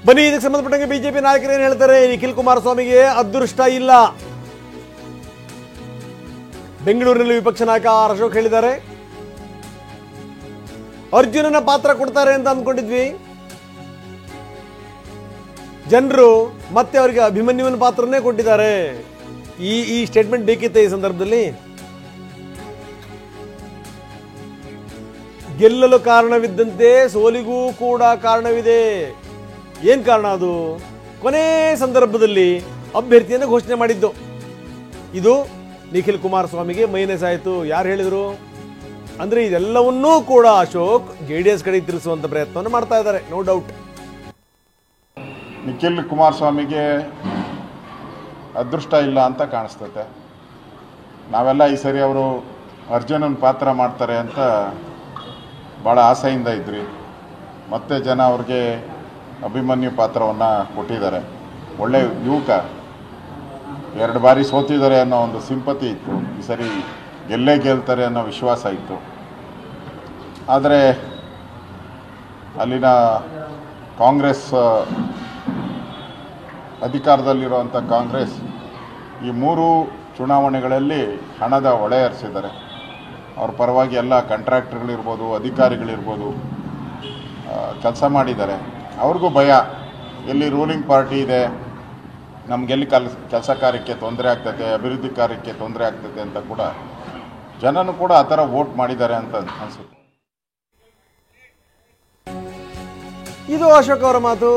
ಬನ್ನಿ, ಇದಕ್ಕೆ ಸಂಬಂಧಪಟ್ಟಂಗೆ ಬಿಜೆಪಿ ನಾಯಕರು ಏನ್ ಹೇಳ್ತಾರೆ? ನಿಖಿಲ್ ಕುಮಾರಸ್ವಾಮಿಗೆ ಅದೃಷ್ಟ ಇಲ್ಲ. ಬೆಂಗಳೂರಿನಲ್ಲಿ ವಿಪಕ್ಷ ನಾಯಕ ಅಶೋಕ್ ಹೇಳಿದ್ದಾರೆ, ಅರ್ಜುನನ ಪಾತ್ರ ಕೊಡ್ತಾರೆ ಅಂತ ಅಂದ್ಕೊಂಡಿದ್ವಿ, ಜನರು ಮತ್ತೆ ಅವರಿಗೆ ಅಭಿಮನ್ಯುವಿನ ಪಾತ್ರನೇ ಕೊಟ್ಟಿದ್ದಾರೆ. ಈ ಸ್ಟೇಟ್ಮೆಂಟ್ ಬೇಕಿತ್ತೆ ಈ ಸಂದರ್ಭದಲ್ಲಿ. ಗೆಲ್ಲಲು ಕಾರಣವಿದ್ದಂತೆ ಸೋಲಿಗೂ ಕೂಡ ಕಾರಣವಿದೆ. ಏನ್ ಕಾರಣ? ಅದು ಕೊನೆ ಸಂದರ್ಭದಲ್ಲಿ ಅಭ್ಯರ್ಥಿಯನ್ನು ಘೋಷಣೆ ಮಾಡಿದ್ದು. ಇದು ನಿಖಿಲ್ ಕುಮಾರಸ್ವಾಮಿಗೆ ಮೈನಸ್ ಆಯಿತು. ಯಾರು ಹೇಳಿದ್ರು ಅಂದ್ರೆ ಇದೆಲ್ಲವನ್ನೂ ಕೂಡ ಅಶೋಕ್ JDS ಕಡೆ ತಿರುಗಿಸುವಂತ ಪ್ರಯತ್ನವನ್ನು ಮಾಡ್ತಾ ಇದ್ದಾರೆ, ನೋ ಡೌಟ್. ನಿಖಿಲ್ ಕುಮಾರಸ್ವಾಮಿಗೆ ಅದೃಷ್ಟ ಇಲ್ಲ ಅಂತ ಕಾಣಿಸ್ತತೆ. ನಾವೆಲ್ಲ ಈ ಸರಿ ಅವರು ಅರ್ಜುನನ ಪಾತ್ರ ಮಾಡ್ತಾರೆ ಅಂತ ಭಾಳ ಆಸೆಯಿಂದ ಇದ್ರಿ. ಮತ್ತೆ ಜನ ಅವ್ರಿಗೆ ಅಭಿಮನ್ಯು ಪಾತ್ರವನ್ನು ಕೊಟ್ಟಿದ್ದಾರೆ. ಒಳ್ಳೆ ಯುವಕ, 2 ಬಾರಿ ಸೋತಿದ್ದಾರೆ ಅನ್ನೋ ಒಂದು ಸಿಂಪತಿ ಇತ್ತು. ಈ ಸರಿ ಗೆಲ್ಲೇ ಗೆಲ್ತಾರೆ ಅನ್ನೋ ವಿಶ್ವಾಸ ಇತ್ತು. ಆದರೆ ಅಲ್ಲಿನ ಕಾಂಗ್ರೆಸ್, ಅಧಿಕಾರದಲ್ಲಿರುವಂಥ ಕಾಂಗ್ರೆಸ್ ಈ 3 ಚುನಾವಣೆಗಳಲ್ಲಿ ಹಣದ ಹೊಳೆ ಹರಿಸಿದ್ದಾರೆ. ಅವ್ರ ಪರವಾಗಿ ಎಲ್ಲ ಕಾಂಟ್ರಾಕ್ಟರ್ಗಳಿರ್ಬೋದು, ಅಧಿಕಾರಿಗಳಿರ್ಬೋದು ಕೆಲಸ ಮಾಡಿದ್ದಾರೆ. ಅವ್ರಿಗೂ ಭಯ, ಎಲ್ಲಿ ರೂಲಿಂಗ್ ಪಾರ್ಟಿ ಇದೆ, ನಮಗೆಲ್ಲಿ ಕೆಲಸ ಕಾರ್ಯಕ್ಕೆ ತೊಂದರೆ ಆಗ್ತದೆ, ಅಭಿವೃದ್ಧಿ ಕಾರ್ಯಕ್ಕೆ ತೊಂದರೆ ಆಗ್ತದೆ ಅಂತ ಕೂಡ ಜನನು ಕೂಡ ಆ ಥರ ವೋಟ್ ಮಾಡಿದ್ದಾರೆ ಅಂತ ಅನಿಸುತ್ತೆ. ಇದು ಅಶೋಕ್ ಅವರ ಮಾತು.